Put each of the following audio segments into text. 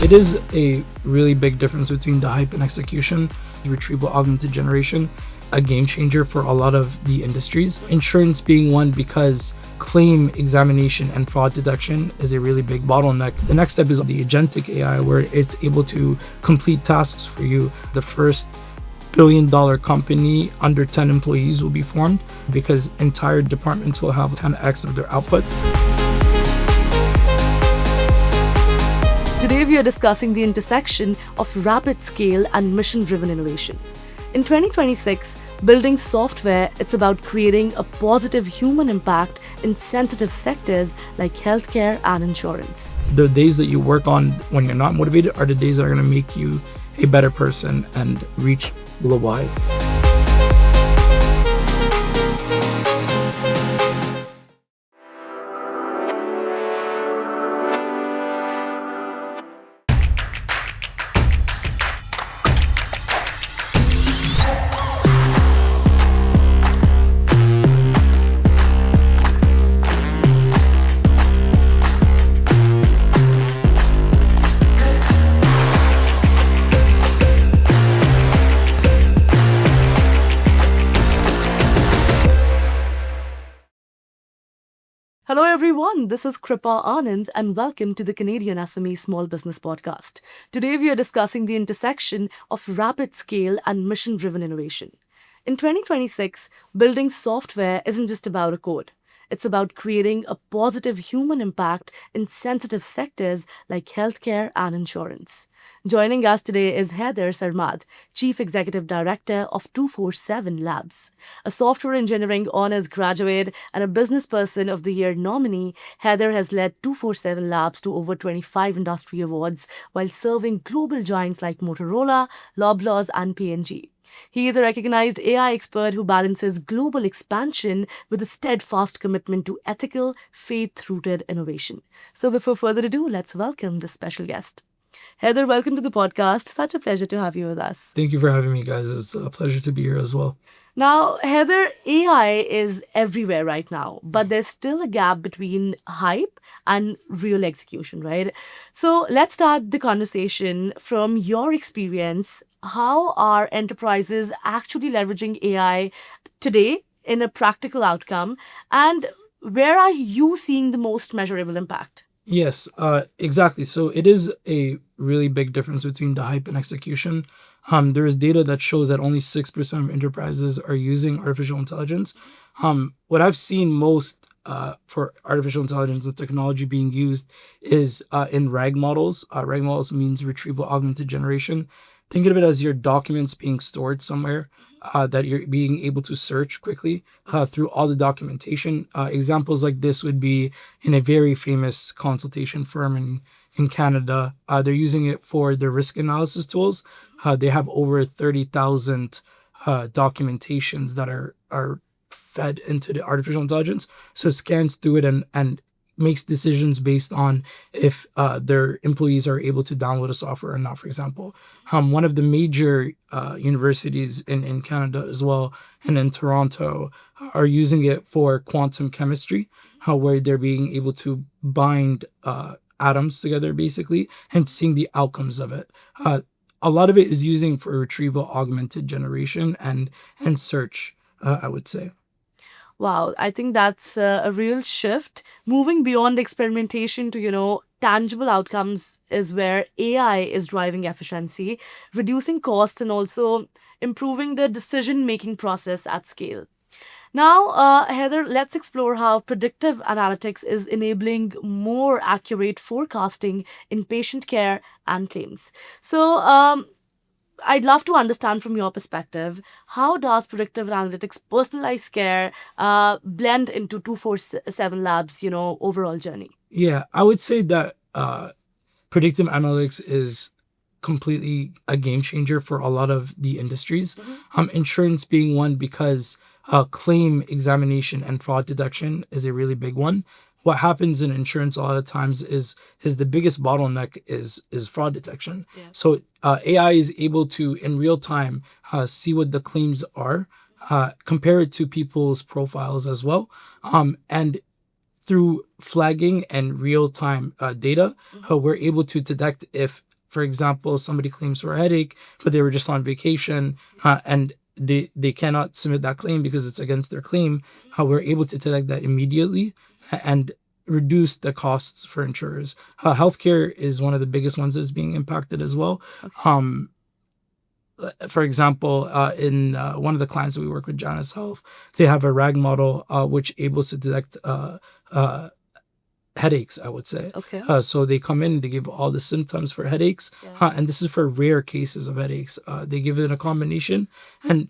It is a really big difference between the hype and execution. Retrieval augmented generation, a game changer for a lot of the industries. Insurance being one because claim examination and fraud detection is a really big bottleneck. The next step is the agentic AI, where it's able to complete tasks for you. The first billion-dollar company under 10 employees will be formed because entire departments will have 10x of their output. Today we are discussing the intersection of rapid scale and mission-driven innovation. In 2026, building software, it's about creating a positive human impact in sensitive sectors like healthcare and insurance. The days that you work on when you're not motivated are the days that are going to make you a better person and reach global heights. Hello everyone, this is Kripa Anand and welcome to the CanadianSME Small Business Podcast. Today we are discussing the intersection of rapid scale and mission-driven innovation. In 2026, building software isn't just about a code. It's about creating a positive human impact in sensitive sectors like healthcare and insurance. Joining us today is Haider Sarmad, Chief Executive Director of 247 Labs. A software engineering honors graduate and a Business Person of the Year nominee, Haider has led 247 Labs to over 25 industry awards while serving global giants like Motorola, Loblaws, and P&G. He is a recognized AI expert who balances global expansion with a steadfast commitment to ethical, faith-rooted innovation. So before further ado, let's welcome this special guest. Haider, welcome to the podcast. Such a pleasure to have you with us. Thank you for having me, guys. It's a pleasure to be here as well. Now, Haider, AI is everywhere right now, but there's still a gap between hype and real execution, right? So let's start the conversation from your experience. How are enterprises actually leveraging AI today in a practical outcome? And where are you seeing the most measurable impact? Yes, exactly. So it is a really big difference between the hype and execution. There is data that shows that only 6% of enterprises are using artificial intelligence. What I've seen most for artificial intelligence, the technology being used is in RAG models. RAG models means retrieval augmented generation. Think of it as your documents being stored somewhere that you're being able to search quickly through all the documentation. Examples like this would be in a very famous consultation firm in Canada. They're using it for their risk analysis tools. They have over 30,000 documentations that are fed into the artificial intelligence. So it scans through it and makes decisions based on if their employees are able to download a software or not, for example. One of the major universities in Canada as well, and in Toronto, are using it for quantum chemistry, where they're being able to bind atoms together, basically, and seeing the outcomes of it. A lot of it is using for retrieval augmented generation and search, I would say. Wow, I think that's a real shift. Moving beyond experimentation to, tangible outcomes is where AI is driving efficiency, reducing costs, and also improving the decision-making process at scale. Now, Haider, let's explore how predictive analytics is enabling more accurate forecasting in patient care and claims. So, I'd love to understand from your perspective, how does predictive analytics personalized care blend into 247 Labs, overall journey? Yeah, I would say that predictive analytics is completely a game changer for a lot of the industries. Insurance being one because claim examination and fraud detection is a really big one. What happens in insurance a lot of times is the biggest bottleneck is fraud detection. Yeah. So AI is able to in real time see what the claims are, compare it to people's profiles as well, and through flagging and real-time data, we're able to detect if for example, somebody claims for a headache, but they were just on vacation, and they cannot submit that claim because it's against their claim. How we're able to detect that immediately and reduce the costs for insurers. Healthcare is one of the biggest ones that's being impacted as well. Um, for example, in one of the clients that we work with, Janus Health, they have a RAG model which able to detect headaches, I would say. Okay. So they come in, they give all the symptoms for headaches, and this is for rare cases of headaches. They give it a combination, and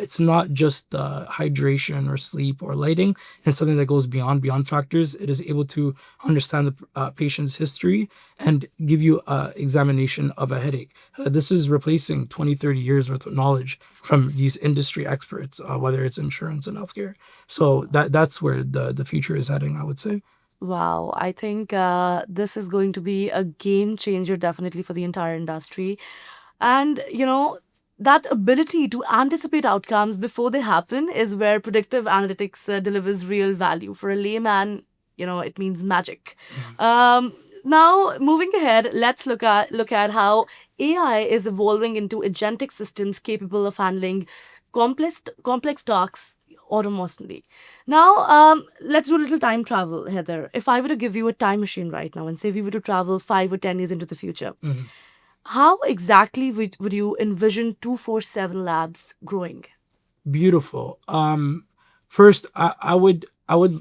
it's not just hydration or sleep or lighting, and something that goes beyond factors. It is able to understand the patient's history and give you an examination of a headache. This is replacing 20, 30 years worth of knowledge from these industry experts, whether it's insurance and healthcare. So that's where the future is heading, I would say. Wow, I think this is going to be a game changer definitely for the entire industry. And, that ability to anticipate outcomes before they happen is where predictive analytics delivers real value. For a layman, it means magic. Now, moving ahead, let's look at how AI is evolving into agentic systems capable of handling complex tasks autonomously. Now, let's do a little time travel, Heather. If I were to give you a time machine right now and say we were to travel 5 or 10 years into the future, how exactly would you envision 247 labs growing? Beautiful. First, I would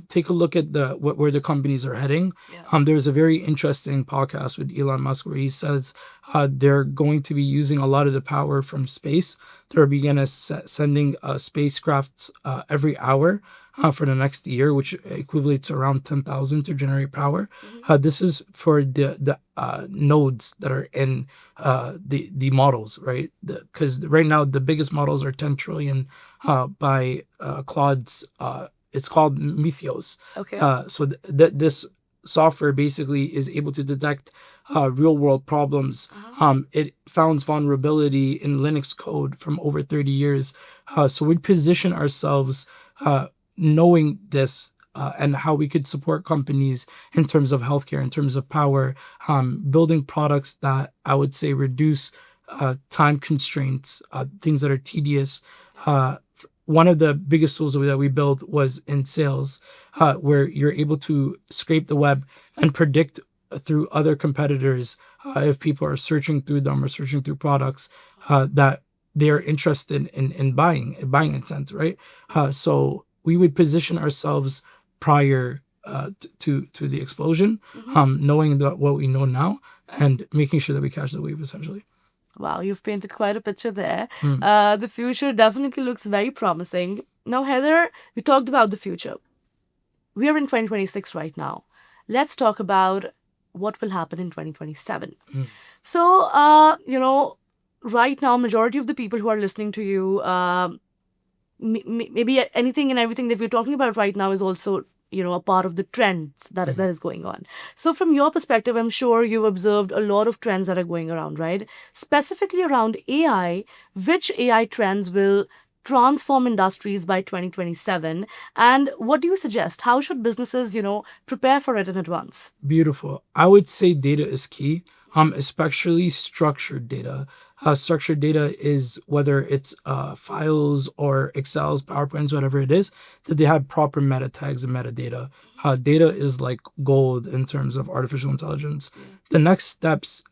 take a look at where the companies are heading. There's a very interesting podcast with Elon Musk where he says they're going to be using a lot of the power from space. They're beginning sending spacecrafts every hour for the next year, which equates around 10,000 to generate power. This is for the nodes that are in the models, right? Because right now the biggest models are 10 trillion by Claude's. It's called Mythos. Okay. So this software basically is able to detect real world problems. It founds vulnerability in Linux code from over 30 years. So we'd position ourselves knowing this and how we could support companies in terms of healthcare, in terms of power, building products that I would say reduce time constraints, things that are tedious. One of the biggest tools that we built was in sales, where you're able to scrape the web and predict through other competitors if people are searching through them or searching through products that they are interested in buying intent, right? So we would position ourselves prior to the explosion, knowing what we know now and making sure that we catch the wave, essentially. Wow, you've painted quite a picture there. The future definitely looks very promising. Now, Heather, we talked about the future. We are in 2026 right now. Let's talk about what will happen in 2027. So, right now, majority of the people who are listening to you, maybe anything and everything that we're talking about right now is also a part of the trends that is going on. So from your perspective, I'm sure you've observed a lot of trends that are going around, right? Specifically around AI, which AI trends will transform industries by 2027? And what do you suggest? How should businesses, prepare for it in advance? Beautiful. I would say data is key, especially structured data. Structured data is whether it's files or Excels, PowerPoints, whatever it is, that they have proper meta tags and metadata. Data is like gold in terms of artificial intelligence. The next steps,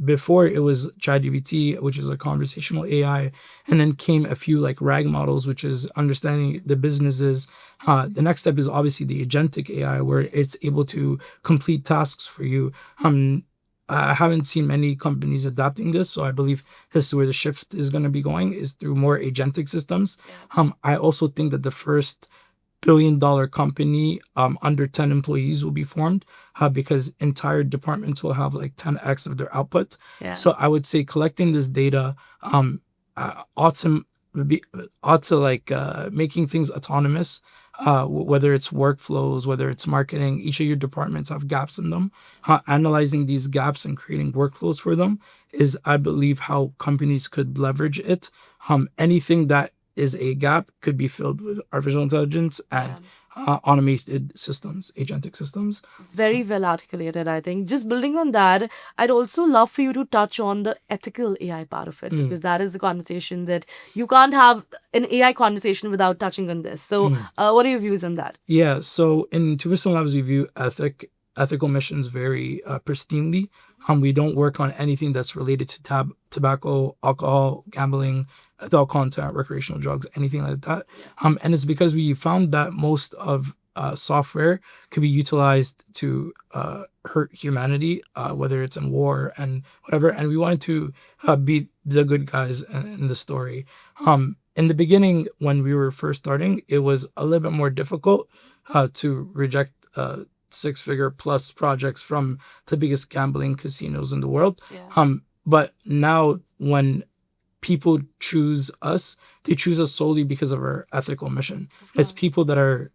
before it was ChatGPT, which is a conversational AI, and then came a few like RAG models, which is understanding the businesses. The next step is obviously the agentic AI, where it's able to complete tasks for you. I haven't seen many companies adopting this, so I believe this is where the shift is going to be going, is through more agentic systems. I also think that the first billion-dollar company under 10 employees will be formed because entire departments will have like 10x of their output. So I would say collecting this data ought to like making things autonomous. Whether it's workflows, whether it's marketing, each of your departments have gaps in them. Analyzing these gaps and creating workflows for them is, I believe, how companies could leverage it. Anything that is a gap could be filled with artificial intelligence and automated systems, agentic systems. Very well articulated, I think. Just building on that, I'd also love for you to touch on the ethical AI part of it, because that is the conversation that you can't have an AI conversation without touching on this. So, what are your views on that? Yeah, so in 2% Labs, we view ethical missions very pristinely. We don't work on anything that's related to tobacco, alcohol, gambling, adult content, recreational drugs, anything like that. And it's because we found that most of software could be utilized to hurt humanity, whether it's in war and whatever. And we wanted to be the good guys in the story. In the beginning, when we were first starting, it was a little bit more difficult to reject six-figure plus projects from the biggest gambling casinos in the world. But now when people choose us, they choose us solely because of our ethical mission. It's people that are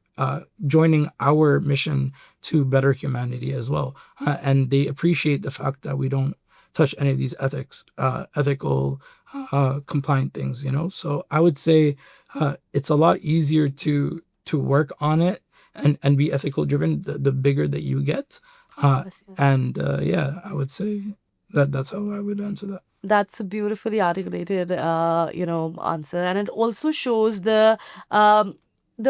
joining our mission to better humanity as well. And they appreciate the fact that we don't touch any of these ethical, compliant things, So I would say it's a lot easier to work on it and be ethical driven the bigger that you get. And I would say that's how I would answer that. That's a beautifully articulated, answer, and it also shows the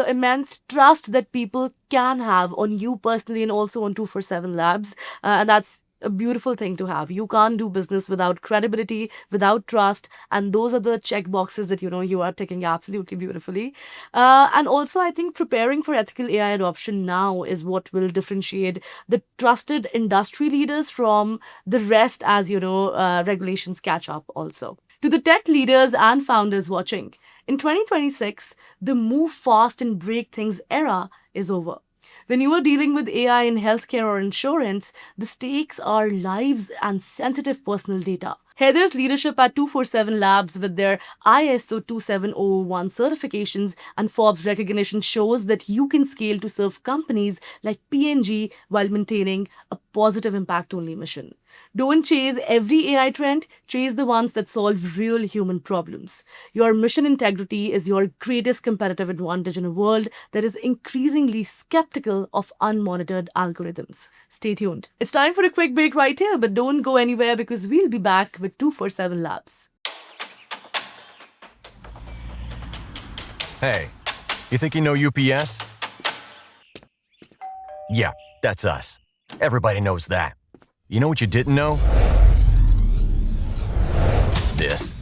immense trust that people can have on you personally and also on 247 Labs, and that's a beautiful thing to have. You can't do business without credibility, without trust, and those are the check boxes that you are ticking absolutely beautifully. And also, I think preparing for ethical AI adoption now is what will differentiate the trusted industry leaders from the rest as regulations catch up. Also, to the tech leaders and founders watching, in 2026, the move fast and break things era is over. When you are dealing with AI in healthcare or insurance, the stakes are lives and sensitive personal data. Haider's leadership at 247 Labs with their ISO 27001 certifications and Forbes recognition shows that you can scale to serve companies like P&G while maintaining a positive impact-only mission. Don't chase every AI trend, chase the ones that solve real human problems. Your mission integrity is your greatest competitive advantage in a world that is increasingly skeptical of unmonitored algorithms. Stay tuned. It's time for a quick break right here, but don't go anywhere because we'll be back with 247 Labs. Hey, you think you know UPS? Yeah, that's us. Everybody knows that. You know what you didn't know? This.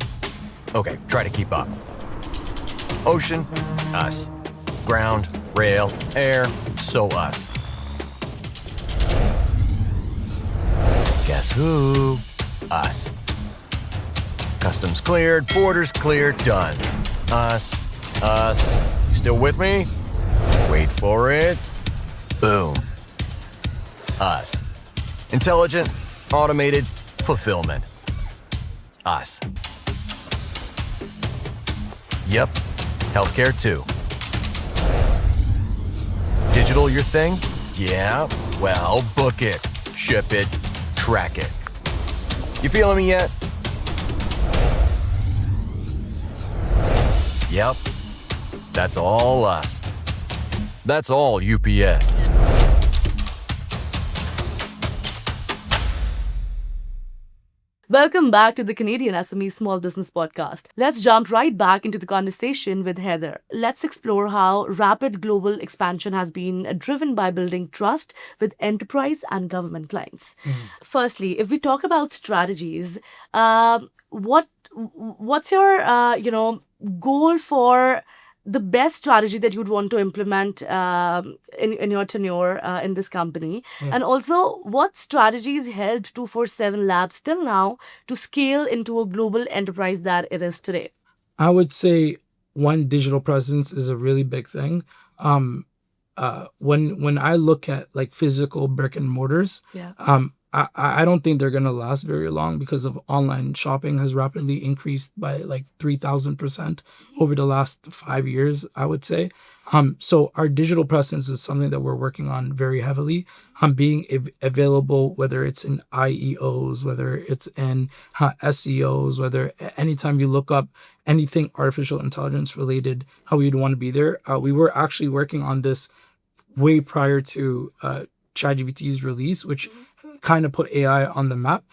Okay, try to keep up. Ocean, us. Ground, rail, air, so us. Guess who? Us. Customs cleared, borders cleared, done. Us. Still with me? Wait for it. Boom. Us. Intelligent, automated, fulfillment. Us. Yep, healthcare too. Digital your thing? Yeah, well, book it, ship it, track it. You feeling me yet? Yep, that's all us. That's all UPS. Welcome back to the Canadian SME Small Business Podcast. Let's jump right back into the conversation with Haider. Let's explore how rapid global expansion has been driven by building trust with enterprise and government clients. Firstly, if we talk about strategies, what's your goal for the best strategy that you'd want to implement in your tenure in this company? And also, what strategies helped 247 Labs till now to scale into a global enterprise that it is today? I would say one, digital presence is a really big thing. When I look at like physical brick and mortars, I don't think they're gonna last very long because of online shopping has rapidly increased by like 3,000% over the last 5 years, I would say. So our digital presence is something that we're working on very heavily. Being available, whether it's in IEOs, whether it's in SEOs, whether anytime you look up anything artificial intelligence related, how you'd want to be there. We were actually working on this way prior to ChatGPT's release, which kind of put AI on the map.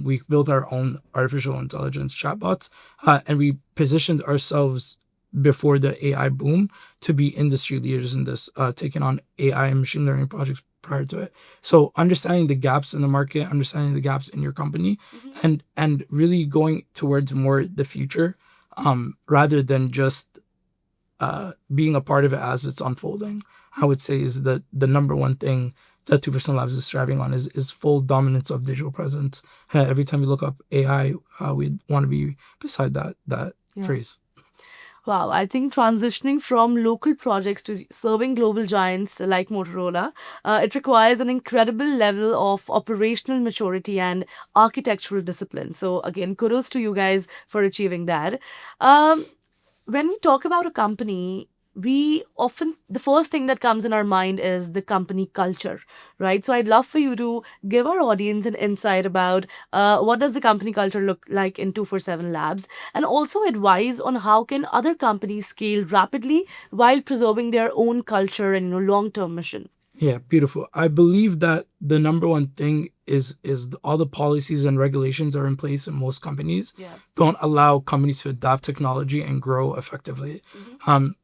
We built our own artificial intelligence chatbots, and we positioned ourselves before the AI boom to be industry leaders in this, taking on AI and machine learning projects prior to it. So understanding the gaps in the market, understanding the gaps in your company, and really going towards more the future, rather than just being a part of it as it's unfolding, I would say is the number one thing that 2% Labs is striving on is full dominance of digital presence. Every time you look up AI, we want to be beside that phrase. Wow, I think transitioning from local projects to serving global giants like Motorola, it requires an incredible level of operational maturity and architectural discipline. So, again, kudos to you guys for achieving that. When we talk about a company, the first thing that comes in our mind is the company culture, right? So I'd love for you to give our audience an insight about what does the company culture look like in 247 Labs, and also advise on how can other companies scale rapidly while preserving their own culture and long-term mission. Yeah, beautiful. I believe that the number one thing is all the policies and regulations are in place in most companies. Yeah. Don't allow companies to adopt technology and grow effectively.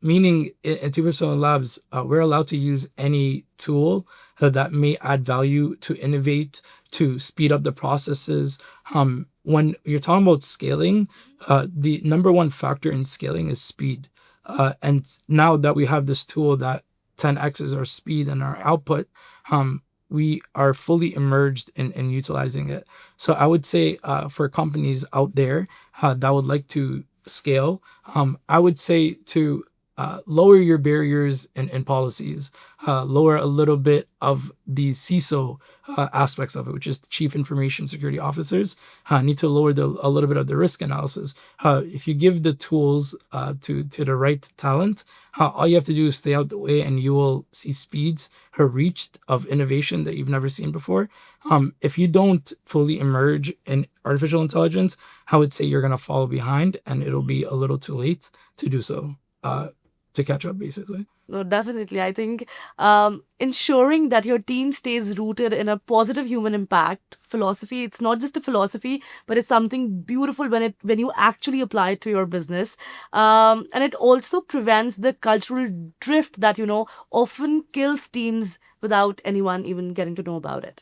Meaning in 2% Labs, we're allowed to use any tool that may add value to innovate, to speed up the processes. When you're talking about scaling, the number one factor in scaling is speed. And now that we have this tool that 10x is our speed and our output, we are fully immersed in utilizing it. So I would say for companies out there that would like to scale, I would say to lower your barriers in policies, lower a little bit of the CISO aspects of it, which is Chief Information Security Officers, need to lower a little bit of the risk analysis. If you give the tools to the right talent, all you have to do is stay out the way and you will see speeds reached of innovation that you've never seen before. If you don't fully emerge in artificial intelligence, I would say you're going to fall behind and it'll be a little too late to do so. To catch up, basically. No, definitely. I think ensuring that your team stays rooted in a positive human impact philosophy. It's not just a philosophy, but it's something beautiful when you actually apply it to your business. And it also prevents the cultural drift that often kills teams without anyone even getting to know about it.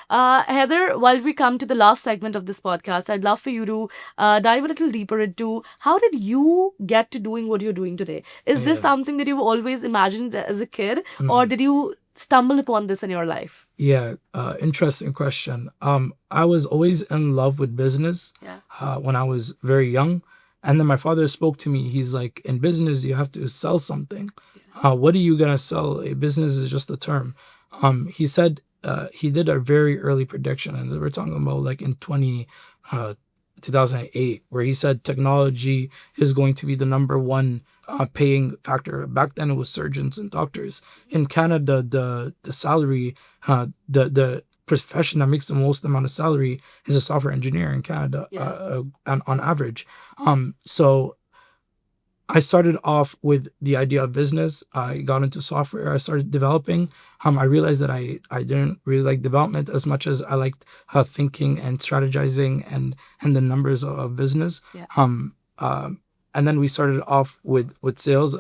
Haider, while we come to the last segment of this podcast, I'd love for you to dive a little deeper into how did you get to doing what you're doing today? Is this something that you've always imagined as a kid, or did you stumble upon this in your life? Yeah, interesting question. I was always in love with business when I was very young. And then my father spoke to me. He's like, in business, you have to sell something. What are you going to sell? A business is just a term. He said, he did a very early prediction, and we're talking about like in 2008, where he said technology is going to be the number one paying factor. Back then it was surgeons and doctors. In Canada, the salary, the profession that makes the most amount of salary is a software engineer in Canada, on average. So I started off with the idea of business. I got into software. I started developing. I realized that I didn't really like development as much as I liked thinking and strategizing and the numbers of business. And then we started off with sales.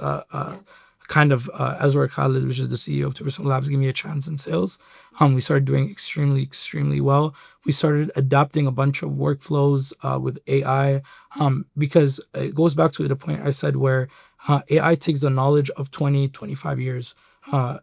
Kind of Azwar Khalid, which is the CEO of 2% Labs, gave me a chance in sales. We started doing extremely well. We started adapting a bunch of workflows with AI because it goes back to the point I said where AI takes the knowledge of 25 years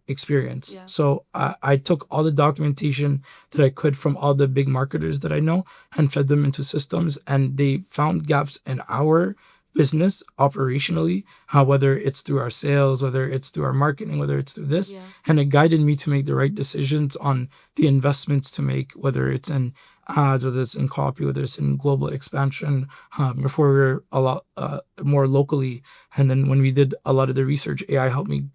experience. So I took all the documentation that I could from all the big marketers that I know and fed them into systems, and they found gaps in our business operationally, whether it's through our sales, whether it's through our marketing, whether it's through this, and it guided me to make the right decisions on the investments to make, whether it's in ads, whether it's in copy, whether it's in global expansion. Before we were a lot more locally, and then when we did a lot of the research, AI helped me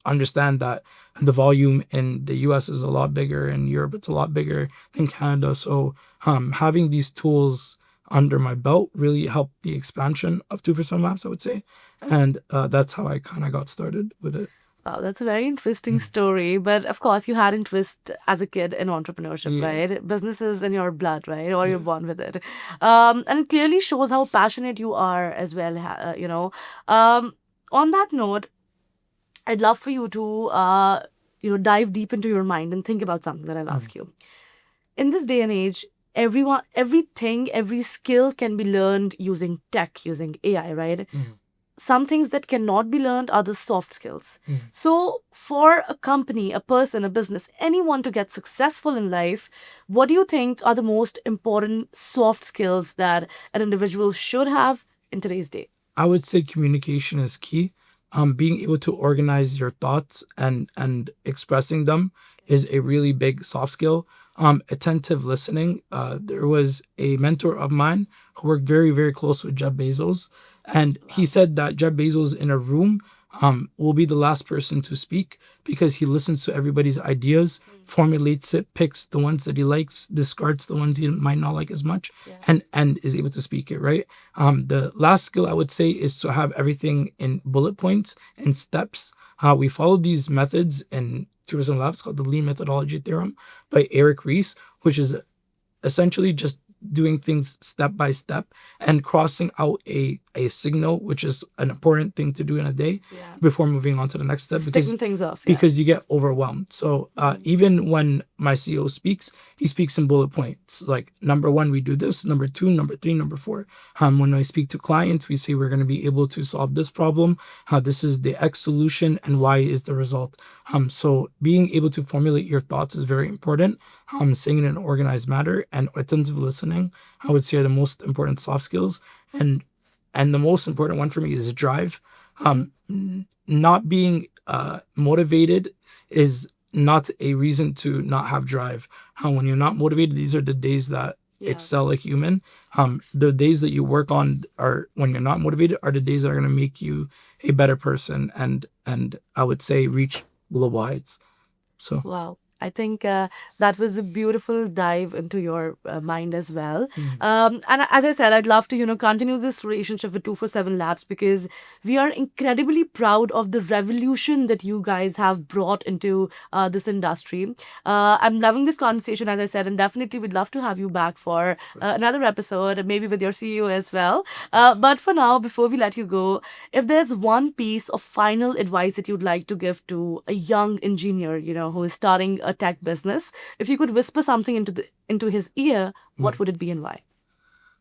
understand that the volume in the US is a lot bigger, in Europe it's a lot bigger than Canada. So having these tools under my belt really helped the expansion of 2% Labs, I would say. And that's how I kind of got started with it. Wow, that's a very interesting story. But of course, you had interest as a kid in entrepreneurship, Yeah. right? Business is in your blood, right? Or you're Yeah. born with it. And it clearly shows how passionate you are as well, On that note, I'd love for you to, dive deep into your mind and think about something that I'll ask you. In this day and age, every skill can be learned using tech, using AI, right? Some things that cannot be learned are the soft skills. So, for a company, a person, a business, anyone to get successful in life, what do you think are the most important soft skills that an individual should have in today's day? I would say communication is key. Being able to organize your thoughts and expressing them is a really big soft skill. Attentive listening. There was a mentor of mine who worked very, very close with Jeff Bezos, and he said that Jeff Bezos in a room will be the last person to speak because he listens to everybody's ideas, formulates it, picks the ones that he likes, discards the ones he might not like as much, and is able to speak it, right? The last skill I would say is to have everything in bullet points and steps. We follow these methods in tourism labs called the Lean Methodology Theorem by Eric Ries, which is essentially just doing things step by step and crossing out a signal, which is an important thing to do in a day before moving on to the next step. Sticking things off. Yeah. Because you get overwhelmed. So even when my CEO speaks, he speaks in bullet points. Like, number one, we do this. Number two, number three, number four. When I speak to clients, we say we're going to be able to solve this problem. This is the X solution and Y is the result. So being able to formulate your thoughts is very important. Saying in an organized manner and attentive listening, I would say, are the most important soft skills. And the most important one for me is drive. Not being motivated is not a reason to not have drive. When you're not motivated, these are the days that excel a human. The days that you work on are when you're not motivated are the days that are going to make you a better person and I would say reach global heights. So Wow. I think that was a beautiful dive into your mind as well. And as I said, I'd love to, continue this relationship with 247 Labs because we are incredibly proud of the revolution that you guys have brought into this industry. I'm loving this conversation, as I said, and definitely we'd love to have you back for another episode, maybe with your CEO as well. But for now, before we let you go, if there's one piece of final advice that you'd like to give to a young engineer, who is starting a tech business, if you could whisper something into his ear, what would it be and why?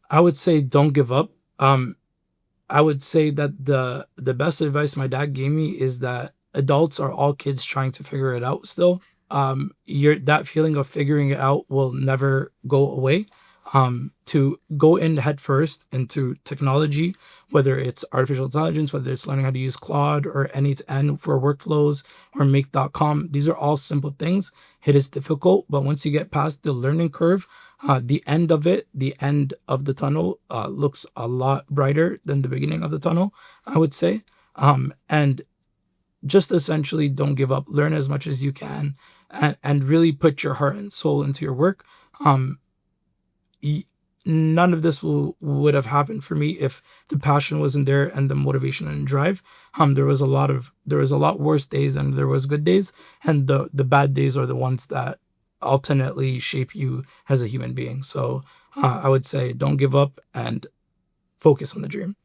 I would say don't give up. I would say that the best advice my dad gave me is that adults are all kids trying to figure it out still. That feeling of figuring it out will never go away. To go in head first into technology, whether it's artificial intelligence, whether it's learning how to use Claude or N8N for workflows or make.com, these are all simple things. It is difficult, but once you get past the learning curve, the end of the tunnel looks a lot brighter than the beginning of the tunnel, I would say. And just essentially don't give up. Learn as much as you can and really put your heart and soul into your work. None of this would have happened for me if the passion wasn't there and the motivation and drive. There was a lot worse days than there was good days, and the bad days are the ones that ultimately shape you as a human being. So I would say don't give up and focus on the dream.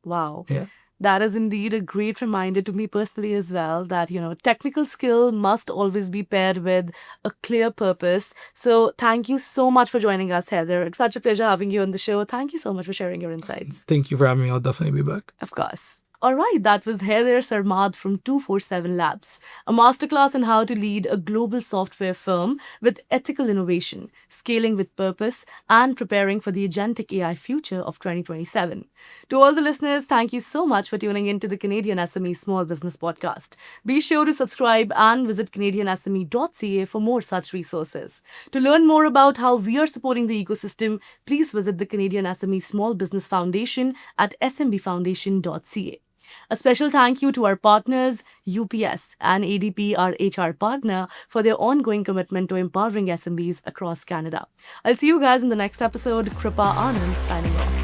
Wow. Yeah. That is indeed a great reminder to me personally as well that, technical skill must always be paired with a clear purpose. So thank you so much for joining us, Haider. It's such a pleasure having you on the show. Thank you so much for sharing your insights. Thank you for having me. I'll definitely be back. Of course. All right, that was Haider Sarmad from 247 Labs, a masterclass on how to lead a global software firm with ethical innovation, scaling with purpose, and preparing for the agentic AI future of 2027. To all the listeners, thank you so much for tuning in to the Canadian SME Small Business Podcast. Be sure to subscribe and visit CanadianSME.ca for more such resources. To learn more about how we are supporting the ecosystem, please visit the Canadian SME Small Business Foundation at smbfoundation.ca. A special thank you to our partners, UPS and ADP, our HR partner, for their ongoing commitment to empowering SMBs across Canada. I'll see you guys in the next episode. Kripa Anand signing off.